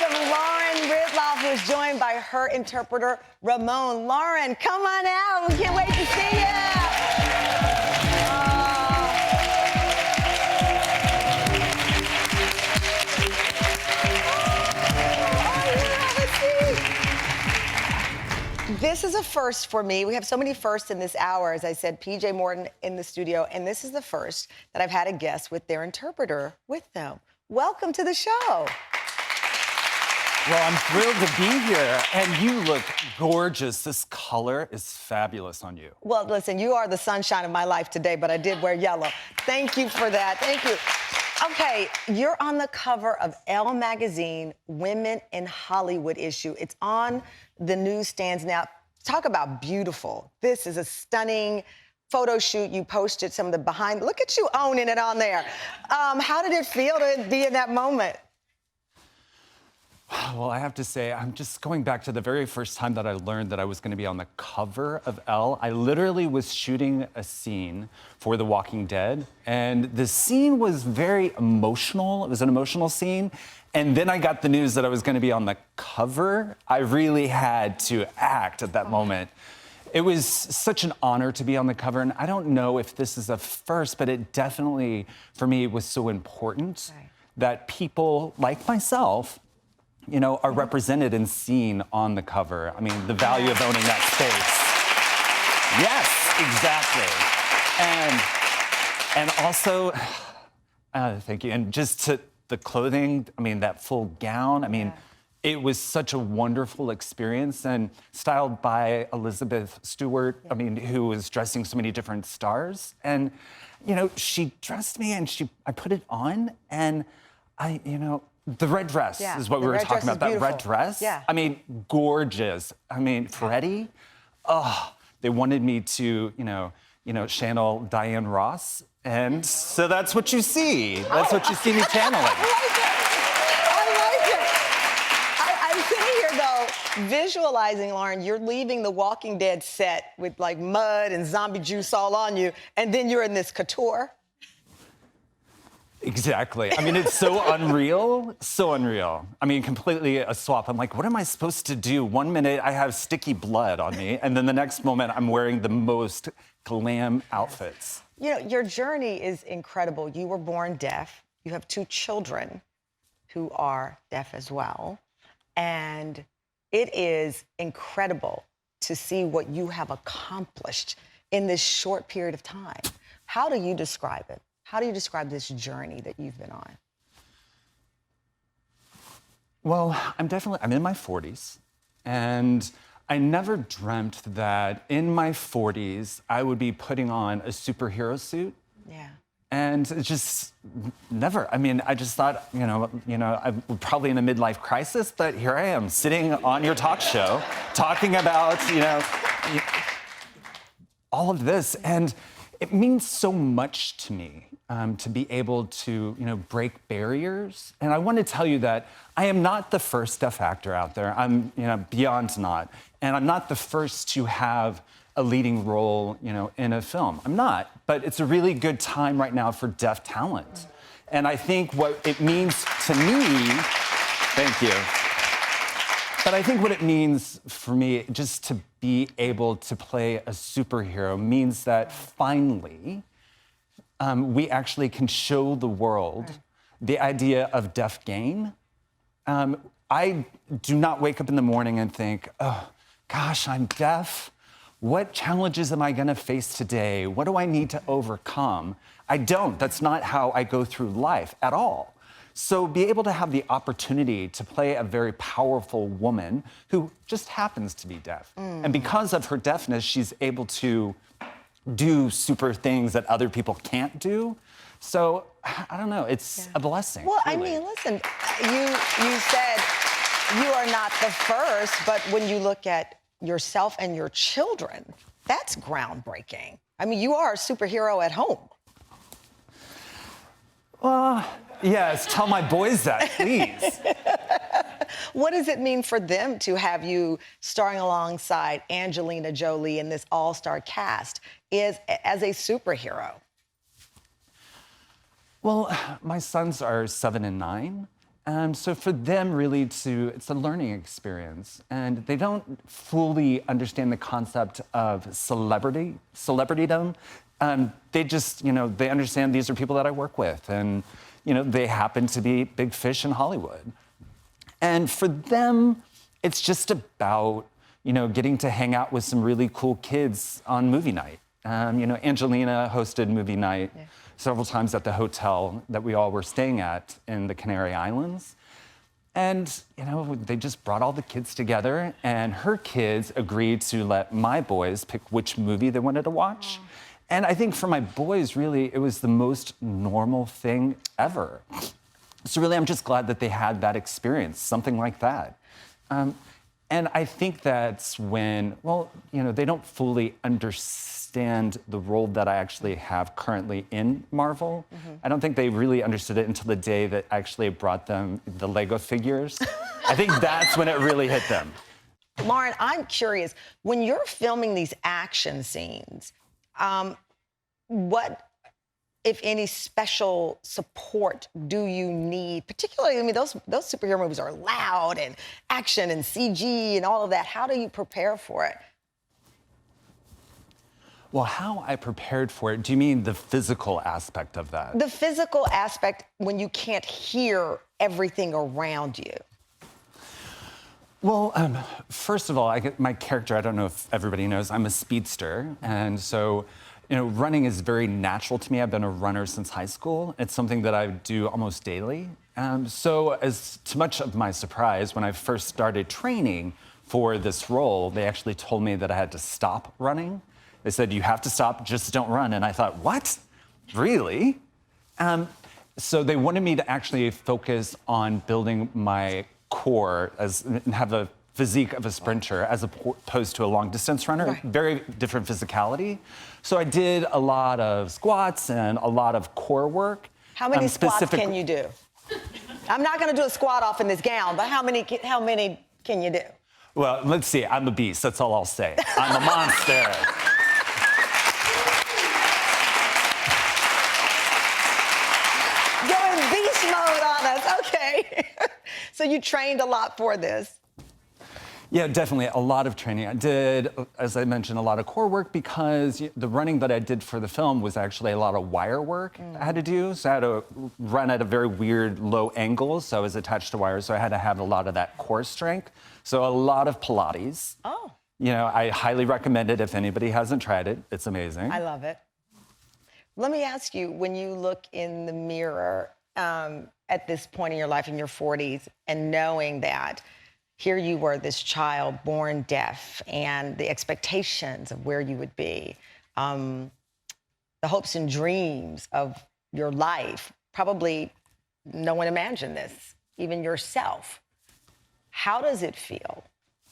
welcome Lauren Ridloff, who is joined by her interpreter, Ramon. Lauren, come on out. We can't wait to see you. This is a first for me. We have so many firsts in this hour. As I said, PJ Morton in the studio, and this is the first that I've had a guest with their interpreter with them. Welcome to the show. Well, I'm thrilled to be here, and you look gorgeous. This color is fabulous on you. Well, listen, you are the sunshine of my life today, but I did wear yellow. Thank you for that. Thank you. Okay, you're on the cover of Elle magazine, Women in Hollywood issue. It's on the newsstands now. Talk about beautiful. This is a stunning photo shoot. You posted some of the behind. Look at you owning it on there. How did it feel to be in that moment? Well, I have to say, I'm just going back to the very first time that I learned that I was going to be on the cover of Elle. I literally was shooting a scene for The Walking Dead, and the scene was very emotional. It was an emotional scene. And then I got the news that I was going to be on the cover. I really had to act at that moment. It was such an honor to be on the cover, and I don't know if this is a first, but it definitely, for me, was so important that people like myself, you know, are represented and seen on the cover. I mean, the value of owning that space. Yes, exactly. And also, thank you. And just to the clothing, I mean, that full gown, I mean, it was such a wonderful experience, and styled by Elizabeth Stewart, I mean, who was dressing so many different stars. And, you know, she dressed me and I put it on, and the red dress is what we were talking about. That red dress. Yeah. I mean, gorgeous. I mean, Freddie. Oh, they wanted me to, you know, channel Diane Ross, and so that's what you see. That's what you see me channeling. I like it. I'm sitting here though, visualizing, Lauren. You're leaving the Walking Dead set with like mud and zombie juice all on you, and then you're in this couture. Exactly. I mean, it's so unreal, so unreal. I mean, completely a swap. I'm like, what am I supposed to do? One minute I have sticky blood on me, and then the next moment I'm wearing the most glam outfits. You know, your journey is incredible. You were born deaf. You have 2 children who are deaf as well. And it is incredible to see what you have accomplished in this short period of time. How do you describe it? How do you describe this journey that you've been on? Well, I'm in my 40s, and I never dreamt that in my 40s I would be putting on a superhero suit. Yeah. And it just never. I mean, I just thought, you know, I'm probably in a midlife crisis, but here I am sitting on your talk show talking about, you know, all of this, and it means so much to me to be able to, you know, break barriers. And I want to tell you that I am not the first deaf actor out there. I'm, you know, beyond not. And I'm not the first to have a leading role, you know, in a film. I'm not. But it's a really good time right now for deaf talent. And I think what it means to me, thank you. But I think what it means for me, just to be able to play a superhero, means that finally we actually can show the world the idea of deaf gain. I do not wake up in the morning and think, oh, gosh, I'm deaf. What challenges am I going to face today? What do I need to overcome? I don't. That's not how I go through life at all. So be able to have the opportunity to play a very powerful woman who just happens to be deaf. And because of her deafness, she's able to do super things that other people can't do. So, I don't know, it's a blessing. Well, truly. I mean, listen, you said you are not the first, but when you look at yourself and your children, that's groundbreaking. I mean, you are a superhero at home. Yes, tell my boys that, please. What does it mean for them to have you starring alongside Angelina Jolie in this all-star cast as a superhero? Well, my sons are 7 and 9, So for them, really, it's a learning experience, and they don't fully understand the concept of celebritydom. They just, they understand these are people that I work with, and they happen to be big fish in Hollywood. And for them, it's just about getting to hang out with some really cool kids on movie night. Angelina hosted movie night several times at the hotel that we all were staying at in the Canary Islands. And, they just brought all the kids together, and her kids agreed to let my boys pick which movie they wanted to watch. And I think for my boys, really, it was the most normal thing ever. So really, I'm just glad that they had that experience, something like that. And I think that's when, they don't fully understand the role that I actually have currently in Marvel. I don't think they really understood it until the day that I actually brought them the Lego figures. I think that's when it really hit them. Lauren, I'm curious, when you're filming these action scenes, what, if any, special support do you need? Particularly, those superhero movies are loud and action and CG and all of that. How do you prepare for it? Well, how I prepared for it, do you mean the physical aspect of that? The physical aspect when you can't hear everything around you. Well, first of all, my character, I don't know if everybody knows, I'm a speedster. And so, running is very natural to me. I've been a runner since high school. It's something that I do almost daily. So as to much of my surprise, when I first started training for this role, they actually told me that I had to stop running. They said, you have to stop, just don't run. And I thought, what? Really? So they wanted me to actually focus on building my core and have a physique of a sprinter as opposed to a long distance runner. Right. Very different physicality. So I did a lot of squats and a lot of core work. How many squats can you do? I'm not going to do a squat off in this gown, but how many can you do? Well, let's see. I'm a beast. That's all I'll say. I'm a monster. Going beast mode on us. Okay. So you trained a lot for this. Yeah, definitely a lot of training. I did, as I mentioned, a lot of core work because the running that I did for the film was actually a lot of wire work I had to do. So I had to run at a very weird low angle, so I was attached to wires, so I had to have a lot of that core strength. So a lot of Pilates. Oh. I highly recommend it if anybody hasn't tried it. It's amazing. I love it. Let me ask you, when you look in the mirror at this point in your life, in your 40s, and knowing that here you were, this child born deaf, and the expectations of where you would be, the hopes and dreams of your life, probably no one imagined this, even yourself. How does it feel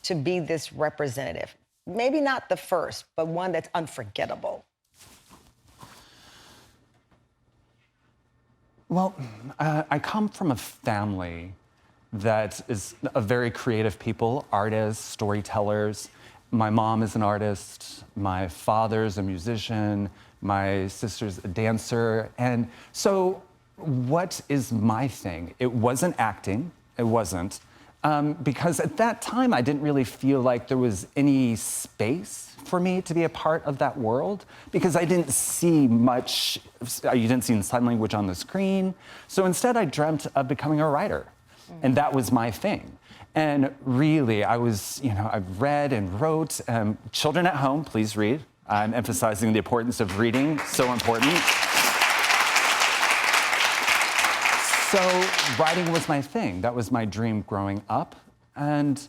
to be this representative? Maybe not the first, but one that's unforgettable. Well, I come from a family that is a very creative people, artists, storytellers. My mom is an artist, my father's a musician, my sister's a dancer. And so what is my thing? It wasn't acting, it wasn't. Because at that time, I didn't really feel like there was any space for me to be a part of that world because I didn't see much, you didn't see sign language on the screen. So instead, I dreamt of becoming a writer. And that was my thing. And really, I read and wrote. Children at home, please read. I'm emphasizing the importance of reading, so important. So writing was my thing. That was my dream growing up. And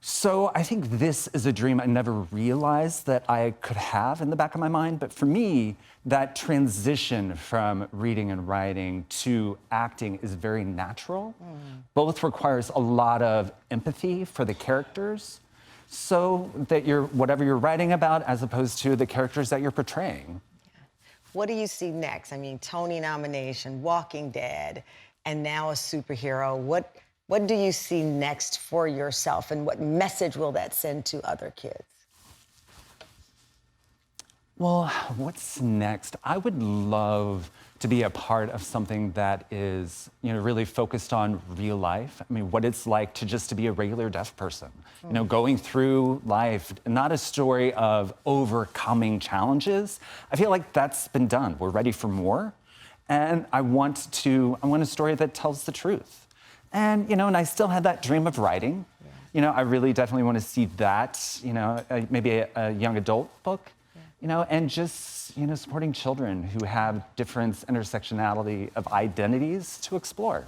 so I think this is a dream I never realized that I could have in the back of my mind. But for me, that transition from reading and writing to acting is very natural. Both requires a lot of empathy for the characters so that whatever you're writing about as opposed to the characters that you're portraying. What do you see next? Tony nomination, Walking Dead, and now a superhero. What do you see next for yourself, and what message will that send to other kids? Well, what's next? I would love to be a part of something that is, really focused on real life. I mean, what it's like to be a regular deaf person, going through life, not a story of overcoming challenges. I feel like that's been done. We're ready for more. And I want a story that tells the truth. And, and I still had that dream of writing. I really definitely want to see that, maybe a young adult book. And just, supporting children who have different intersectionality of identities to explore.